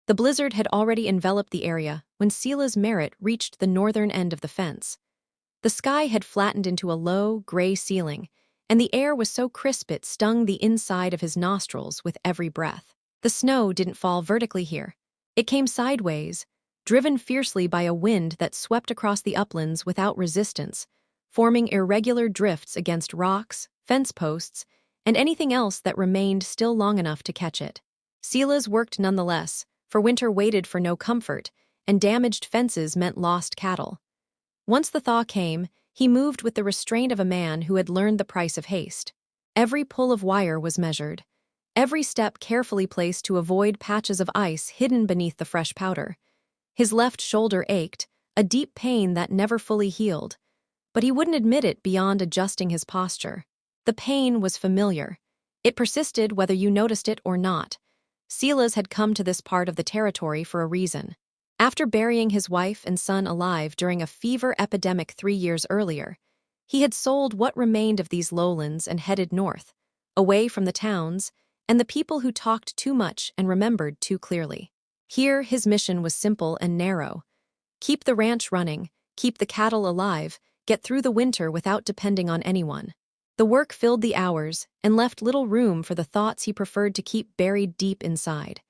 The blizzard had already enveloped the area when Sela's merit reached the northern end of the fence. The sky had flattened into a low, gray ceiling, and the air was so crisp it stung the inside of his nostrils with every breath. The snow didn't fall vertically here. It came sideways, driven fiercely by a wind that swept across the uplands without resistance, forming irregular drifts against rocks, fence posts, and anything else that remained still long enough to catch it. Sela's worked nonetheless, for winter waited for no comfort, and damaged fences meant lost cattle. Once the thaw came, he moved with the restraint of a man who had learned the price of haste. Every pull of wire was measured, every step carefully placed to avoid patches of ice hidden beneath the fresh powder. His left shoulder ached, a deep pain that never fully healed, but he wouldn't admit it beyond adjusting his posture. The pain was familiar. It persisted whether you noticed it or not. Sela's had come to this part of the territory for a reason. After burying his wife and son alive during a fever epidemic 3 years earlier, he had sold what remained of these lowlands and headed north, away from the towns and the people who talked too much and remembered too clearly. Here, his mission was simple and narrow. Keep the ranch running, keep the cattle alive, get through the winter without depending on anyone. The work filled the hours and left little room for the thoughts he preferred to keep buried deep inside.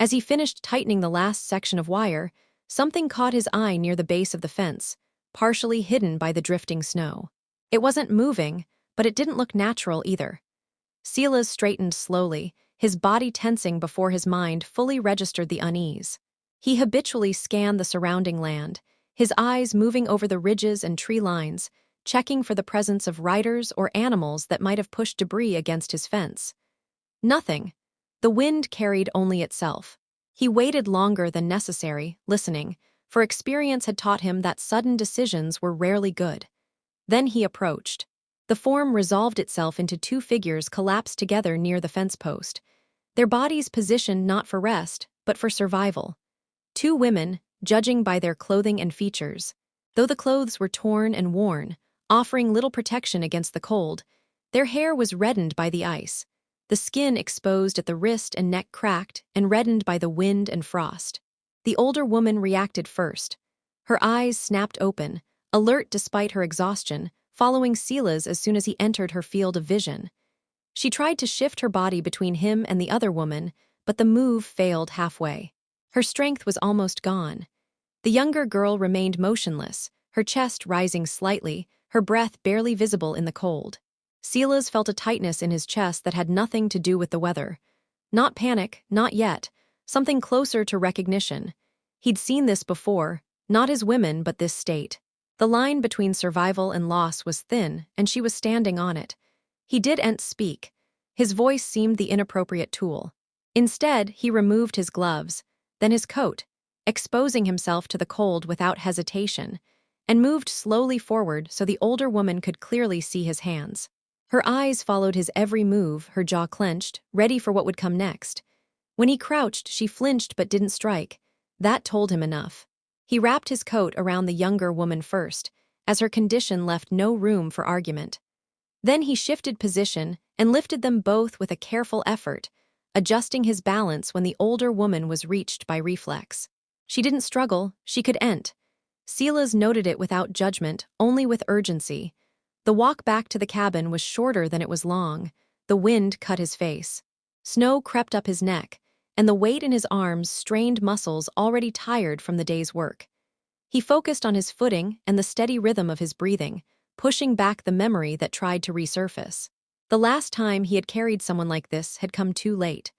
As he finished tightening the last section of wire, something caught his eye near the base of the fence, partially hidden by the drifting snow. It wasn't moving, but it didn't look natural either. Sela's straightened slowly, his body tensing before his mind fully registered the unease. He habitually scanned the surrounding land, his eyes moving over the ridges and tree lines, checking for the presence of riders or animals that might have pushed debris against his fence. Nothing. The wind carried only itself. He waited longer than necessary, listening, for experience had taught him that sudden decisions were rarely good. Then he approached. The form resolved itself into 2 figures collapsed together near the fence post, their bodies positioned not for rest, but for survival. 2 women, judging by their clothing and features. Though the clothes were torn and worn, offering little protection against the cold, their hair was reddened by the ice. The skin exposed at the wrist and neck cracked and reddened by the wind and frost. The older woman reacted first. Her eyes snapped open, alert despite her exhaustion, following Sela's as soon as he entered her field of vision. She tried to shift her body between him and the other woman, but the move failed halfway. Her strength was almost gone. The younger girl remained motionless, her chest rising slightly, her breath barely visible in the cold. Sela's felt a tightness in his chest that had nothing to do with the weather. Not panic, not yet. Something closer to recognition. He'd seen this before, not his women but this state. The line between survival and loss was thin, and she was standing on it. He didn't speak. His voice seemed the inappropriate tool. Instead, he removed his gloves, then his coat, exposing himself to the cold without hesitation, and moved slowly forward so the older woman could clearly see his hands. Her eyes followed his every move, her jaw clenched, ready for what would come next. When he crouched, she flinched but didn't strike. That told him enough. He wrapped his coat around the younger woman first, as her condition left no room for argument. Then he shifted position and lifted them both with a careful effort, adjusting his balance when the older woman was reached by reflex. She didn't struggle, she could ent. Sela's noted it without judgment, only with urgency. The walk back to the cabin was shorter than it was long. The wind cut his face. Snow crept up his neck, and the weight in his arms strained muscles already tired from the day's work. He focused on his footing and the steady rhythm of his breathing, pushing back the memory that tried to resurface. The last time he had carried someone like this had come too late.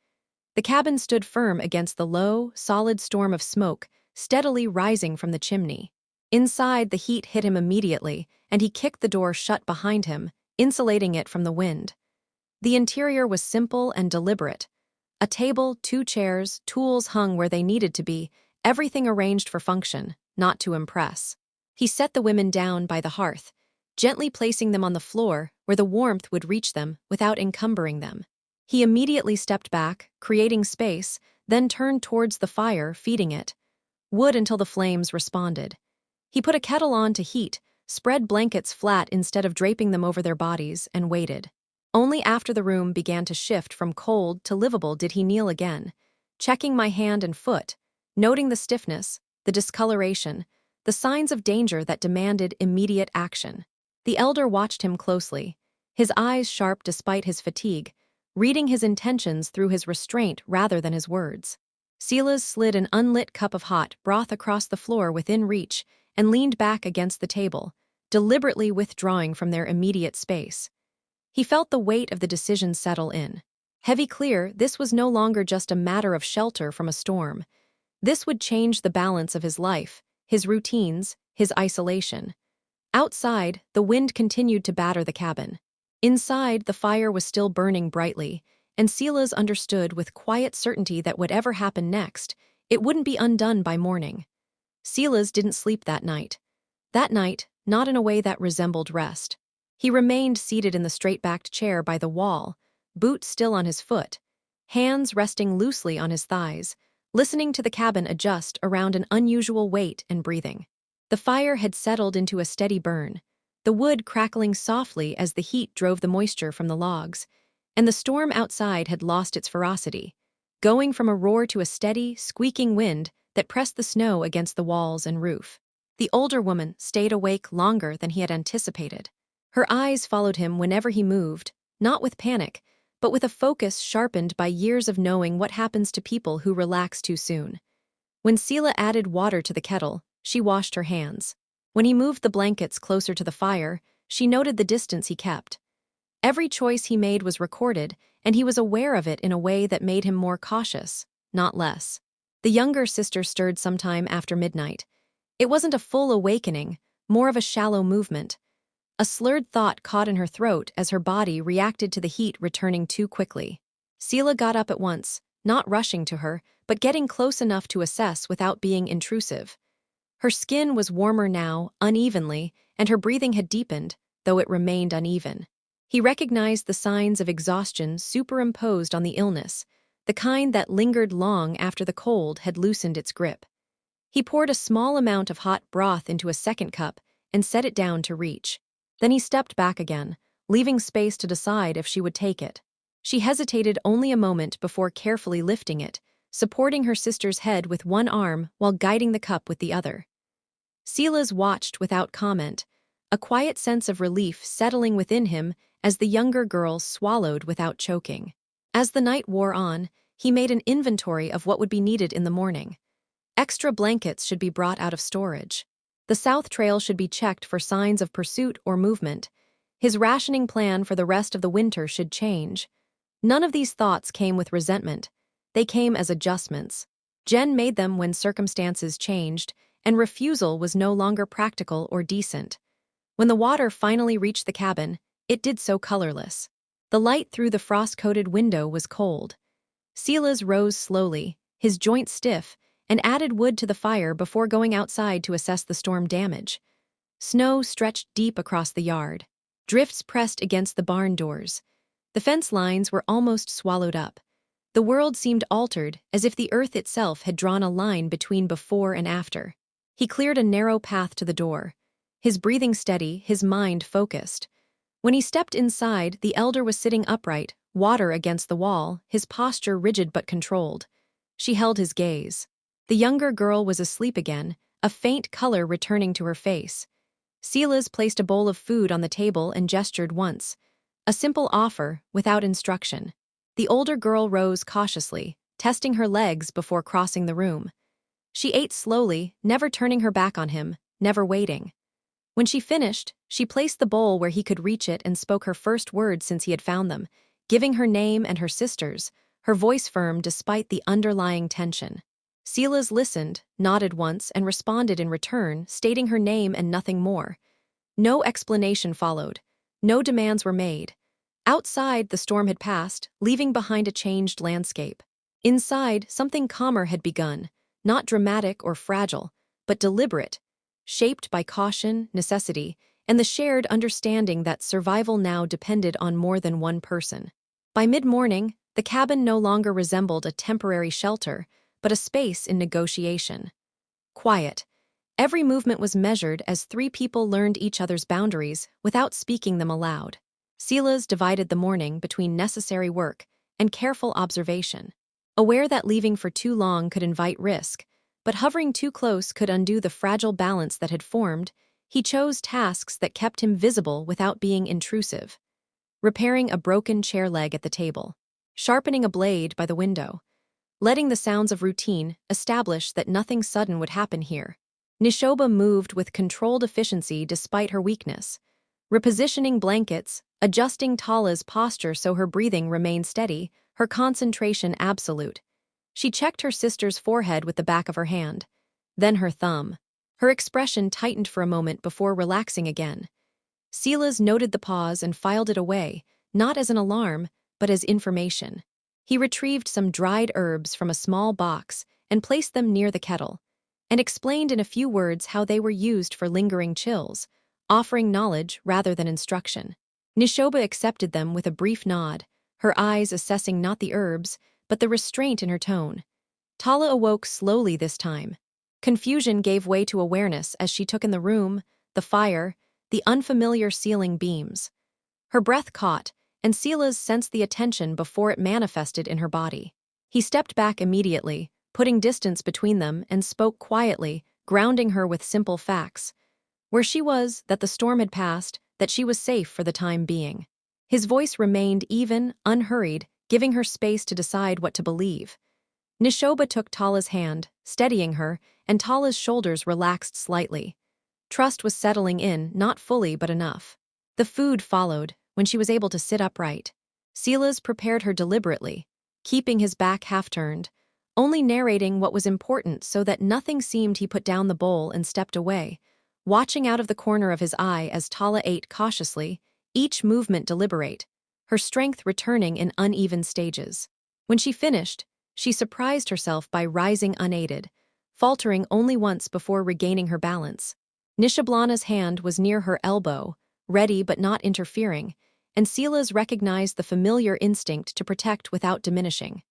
The cabin stood firm against the low, solid storm of smoke steadily rising from the chimney. Inside, the heat hit him immediately, and he kicked the door shut behind him, insulating it from the wind. The interior was simple and deliberate. A table, 2 chairs, tools hung where they needed to be, everything arranged for function, not to impress. He set the women down by the hearth, gently placing them on the floor where the warmth would reach them without encumbering them. He immediately stepped back, creating space, then turned towards the fire, feeding it wood until the flames responded. He put a kettle on to heat, spread blankets flat instead of draping them over their bodies, and waited. Only after the room began to shift from cold to livable did he kneel again, checking my hand and foot, noting the stiffness, the discoloration, the signs of danger that demanded immediate action. The elder watched him closely, his eyes sharp despite his fatigue, reading his intentions through his restraint rather than his words. Silas slid an unlit cup of hot broth across the floor within reach and leaned back against the table, deliberately withdrawing from their immediate space. He felt the weight of the decision settle in. Heavy clear, this was no longer just a matter of shelter from a storm. This would change the balance of his life, his routines, his isolation. Outside, the wind continued to batter the cabin. Inside, the fire was still burning brightly, and Silas understood with quiet certainty that whatever happened next, it wouldn't be undone by morning. Silas didn't sleep that night. That night, not in a way that resembled rest. He remained seated in the straight-backed chair by the wall, boot still on his foot, hands resting loosely on his thighs, listening to the cabin adjust around an unusual weight and breathing. The fire had settled into a steady burn, the wood crackling softly as the heat drove the moisture from the logs, and the storm outside had lost its ferocity, going from a roar to a steady, squeaking wind that pressed the snow against the walls and roof. The older woman stayed awake longer than he had anticipated. Her eyes followed him whenever he moved, not with panic, but with a focus sharpened by years of knowing what happens to people who relax too soon. When Sela added water to the kettle, she washed her hands. When he moved the blankets closer to the fire, she noted the distance he kept. Every choice he made was recorded, and he was aware of it in a way that made him more cautious, not less. The younger sister stirred sometime after midnight. It wasn't a full awakening, more of a shallow movement. A slurred thought caught in her throat as her body reacted to the heat returning too quickly. Sela got up at once, not rushing to her, but getting close enough to assess without being intrusive. Her skin was warmer now, unevenly, and her breathing had deepened, though it remained uneven. He recognized the signs of exhaustion superimposed on the illness, the kind that lingered long after the cold had loosened its grip. He poured a small amount of hot broth into a second cup and set it down to reach. Then he stepped back again, leaving space to decide if she would take it. She hesitated only a moment before carefully lifting it, supporting her sister's head with one arm while guiding the cup with the other. Silas watched without comment, a quiet sense of relief settling within him as the younger girl swallowed without choking. As the night wore on, he made an inventory of what would be needed in the morning. Extra blankets should be brought out of storage. The south trail should be checked for signs of pursuit or movement. His rationing plan for the rest of the winter should change. None of these thoughts came with resentment. They came as adjustments. Jen made them when circumstances changed, and refusal was no longer practical or decent. When the water finally reached the cabin, it did so colorless. The light through the frost-coated window was cold. Silas rose slowly, his joints stiff, and added wood to the fire before going outside to assess the storm damage. Snow stretched deep across the yard. Drifts pressed against the barn doors. The fence lines were almost swallowed up. The world seemed altered, as if the earth itself had drawn a line between before and after. He cleared a narrow path to the door. His breathing steady, his mind focused. When he stepped inside, the elder was sitting upright, water against the wall, his posture rigid but controlled. She held his gaze. The younger girl was asleep again, a faint color returning to her face. Silas placed a bowl of food on the table and gestured once. A simple offer, without instruction. The older girl rose cautiously, testing her legs before crossing the room. She ate slowly, never turning her back on him, never waiting. When she finished, she placed the bowl where he could reach it and spoke her first words since he had found them, giving her name and her sister's, her voice firm despite the underlying tension. Silas listened, nodded once, and responded in return, stating her name and nothing more. No explanation followed. No demands were made. Outside, the storm had passed, leaving behind a changed landscape. Inside, something calmer had begun, not dramatic or fragile, but deliberate, shaped by caution, necessity, and the shared understanding that survival now depended on more than one person. By mid-morning, the cabin no longer resembled a temporary shelter, but a space in negotiation. Quiet. Every movement was measured as three people learned each other's boundaries without speaking them aloud. Silas divided the morning between necessary work and careful observation. aware that leaving for too long could invite risk, but hovering too close could undo the fragile balance that had formed. He chose tasks that kept him visible without being intrusive. Repairing a broken chair leg at the table, sharpening a blade by the window, letting the sounds of routine establish that nothing sudden would happen here. Nishoba moved with controlled efficiency despite her weakness, repositioning blankets, adjusting Tala's posture so her breathing remained steady, her concentration absolute. She checked her sister's forehead with the back of her hand, then her thumb. Her expression tightened for a moment before relaxing again. Silas noted the pause and filed it away, not as an alarm, but as information. He retrieved some dried herbs from a small box and placed them near the kettle, and explained in a few words how they were used for lingering chills, offering knowledge rather than instruction. Nishoba accepted them with a brief nod, her eyes assessing not the herbs, but the restraint in her tone. Tala awoke slowly this time. Confusion gave way to awareness as she took in the room, the fire, the unfamiliar ceiling beams. Her breath caught, and Silas sensed the attention before it manifested in her body. He stepped back immediately, putting distance between them, and spoke quietly, grounding her with simple facts. Where she was, that the storm had passed, that she was safe for the time being. His voice remained even, unhurried, giving her space to decide what to believe. Nishoba took Tala's hand, steadying her, and Tala's shoulders relaxed slightly. Trust was settling in, not fully but enough. The food followed, when she was able to sit upright. Silas prepared her deliberately, keeping his back half-turned, only narrating what was important so that nothing seemed. He put down the bowl and stepped away, watching out of the corner of his eye as Tala ate cautiously, each movement deliberate, her strength returning in uneven stages. When she finished, she surprised herself by rising unaided, faltering only once before regaining her balance. Nishablana's hand was near her elbow, ready but not interfering, and Silas recognized the familiar instinct to protect without diminishing.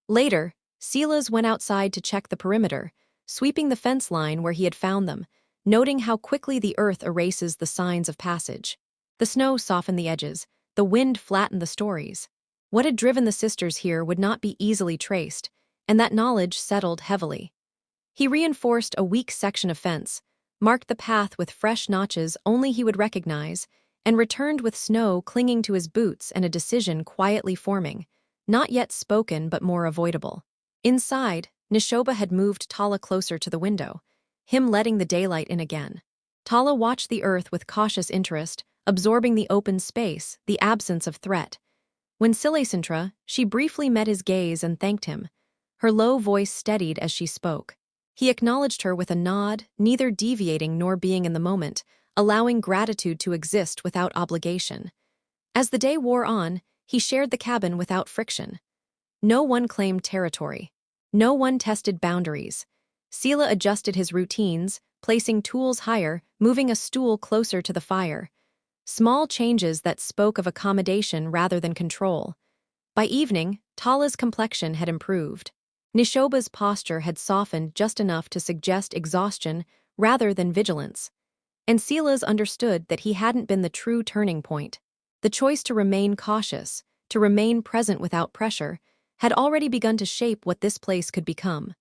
Later, Silas went outside to check the perimeter, sweeping the fence line where he had found them, noting how quickly the earth erases the signs of passage. The snow softened the edges, the wind flattened the stories. What had driven the sisters here would not be easily traced, and that knowledge settled heavily. He reinforced a weak section of fence, marked the path with fresh notches only he would recognize, and returned with snow clinging to his boots and a decision quietly forming, not yet spoken but more avoidable. Inside, Nishoba had moved Tala closer to the window, him letting the daylight in again. Tala watched the earth with cautious interest, absorbing the open space, the absence of threat. When Silacentra, she briefly met his gaze and thanked him. Her low voice steadied as she spoke. He acknowledged her with a nod, neither deviating nor being in the moment, allowing gratitude to exist without obligation. As the day wore on, he shared the cabin without friction. No one claimed territory. No one tested boundaries. Sila adjusted his routines, placing tools higher, moving a stool closer to the fire. Small changes that spoke of accommodation rather than control. By evening, Tala's complexion had improved. Nishoba's posture had softened just enough to suggest exhaustion rather than vigilance. And Silas understood that he hadn't been the true turning point. The choice to remain cautious, to remain present without pressure, had already begun to shape what this place could become.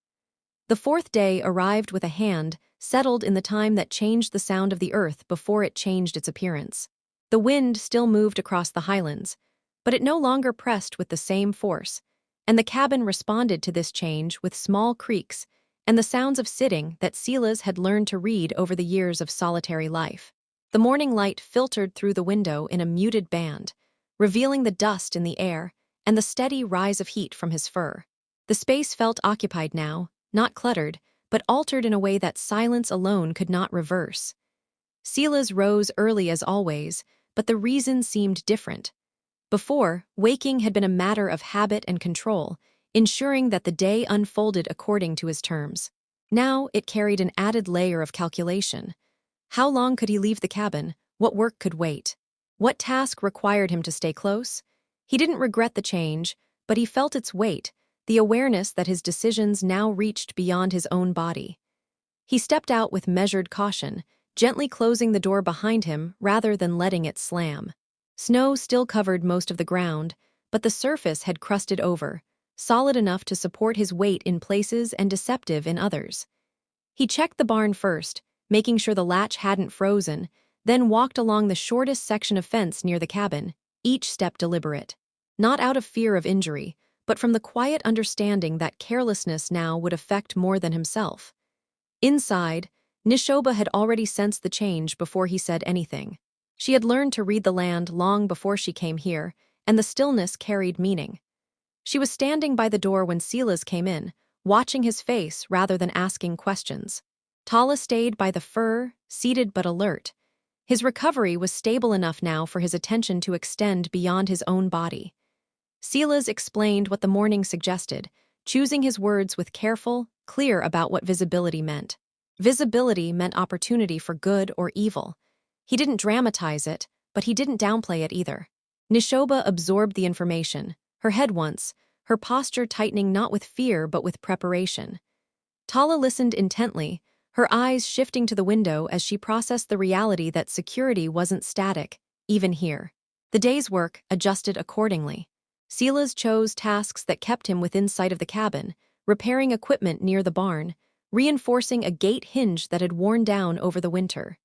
The fourth day arrived with a hand settled in the time that changed the sound of the earth before it changed its appearance. The wind still moved across the highlands, but it no longer pressed with the same force, and the cabin responded to this change with small creaks and the sounds of sitting that Silas had learned to read over the years of solitary life. The morning light filtered through the window in a muted band, revealing the dust in the air and the steady rise of heat from his fur. The space felt occupied now, not cluttered, but altered in a way that silence alone could not reverse. Silas rose early as always, but the reason seemed different. Before, waking had been a matter of habit and control, ensuring that the day unfolded according to his terms. Now it carried an added layer of calculation. How long could he leave the cabin? What work could wait? What task required him to stay close? He didn't regret the change, but he felt its weight, the awareness that his decisions now reached beyond his own body. He stepped out with measured caution, gently closing the door behind him rather than letting it slam. Snow still covered most of the ground, but the surface had crusted over, solid enough to support his weight in places and deceptive in others. He checked the barn first, making sure the latch hadn't frozen, then walked along the shortest section of fence near the cabin, each step deliberate. Not out of fear of injury, but from the quiet understanding that carelessness now would affect more than himself. Inside, Nishoba had already sensed the change before he said anything. She had learned to read the land long before she came here, and the stillness carried meaning. She was standing by the door when Silas came in, watching his face rather than asking questions. Tala stayed by the fur, seated but alert. His recovery was stable enough now for his attention to extend beyond his own body. Silas explained what the morning suggested, choosing his words with careful, clear about what visibility meant. Visibility meant opportunity for good or evil. He didn't dramatize it, but he didn't downplay it either. Nishoba absorbed the information, her head once, her posture tightening not with fear but with preparation. Tala listened intently, her eyes shifting to the window as she processed the reality that security wasn't static, even here. The day's work adjusted accordingly. Silas chose tasks that kept him within sight of the cabin, repairing equipment near the barn, reinforcing a gate hinge that had worn down over the winter.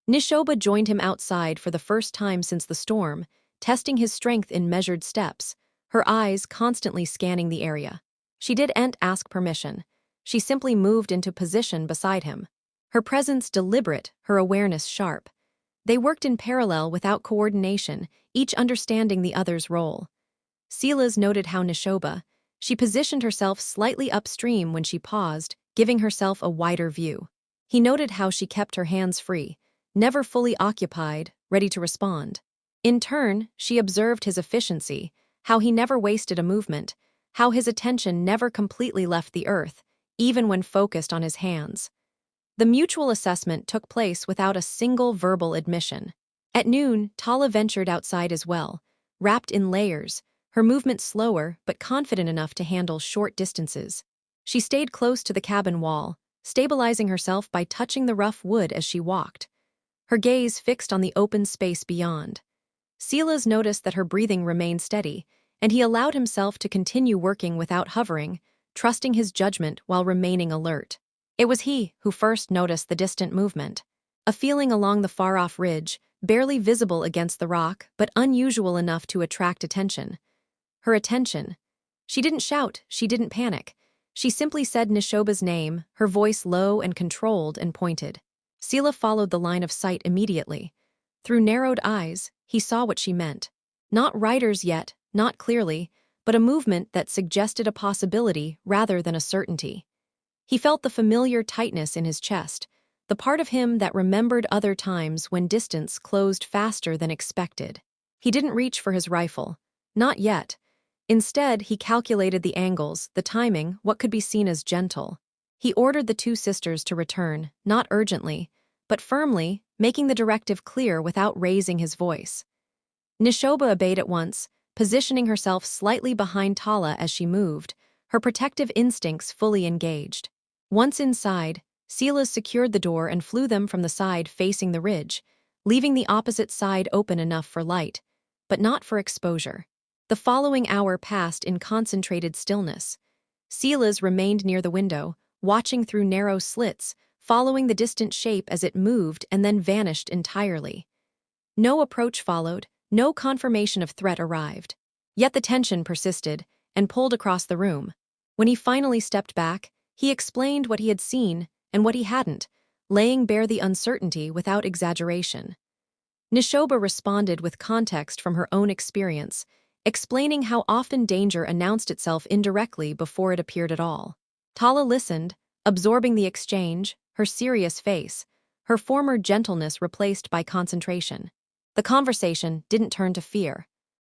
Nishoba joined him outside for the first time since the storm, testing his strength in measured steps, her eyes constantly scanning the area. She didn't ask permission. She simply moved into position beside him. Her presence deliberate, her awareness sharp. They worked in parallel without coordination, each understanding the other's role. Silas noted how Nishoba, she positioned herself slightly upstream when she paused, giving herself a wider view. He noted how she kept her hands free, never fully occupied, ready to respond. In turn, she observed his efficiency, how he never wasted a movement, how his attention never completely left the earth, even when focused on his hands. The mutual assessment took place without a single verbal admission. At noon, Tala ventured outside as well, wrapped in layers, her movement slower but confident enough to handle short distances. She stayed close to the cabin wall, stabilizing herself by touching the rough wood as she walked, her gaze fixed on the open space beyond. Silas noticed that her breathing remained steady, and he allowed himself to continue working without hovering, trusting his judgment while remaining alert. It was he who first noticed the distant movement, a feeling along the far-off ridge, barely visible against the rock but unusual enough to attract attention. Her attention. She didn't shout, she didn't panic. She simply said Nishoba's name, her voice low and controlled and pointed. Sila followed the line of sight immediately. Through narrowed eyes, he saw what she meant. Not riders yet, not clearly, but a movement that suggested a possibility rather than a certainty. He felt the familiar tightness in his chest, the part of him that remembered other times when distance closed faster than expected. He didn't reach for his rifle. Not yet. Instead, he calculated the angles, the timing, what could be seen as gentle. He ordered the two sisters to return, not urgently, but firmly, making the directive clear without raising his voice. Nishoba obeyed at once, positioning herself slightly behind Tala as she moved, her protective instincts fully engaged. Once inside, Silas secured the door and flew them from the side facing the ridge, leaving the opposite side open enough for light, but not for exposure. The following hour passed in concentrated stillness. Silas remained near the window, watching through narrow slits, following the distant shape as it moved and then vanished entirely. No approach followed, no confirmation of threat arrived. Yet the tension persisted and pulled across the room. When he finally stepped back, he explained what he had seen and what he hadn't, laying bare the uncertainty without exaggeration. Nishoba responded with context from her own experience, explaining how often danger announced itself indirectly before it appeared at all. Tala listened, absorbing the exchange, her serious face, her former gentleness replaced by concentration. The conversation didn't turn to fear.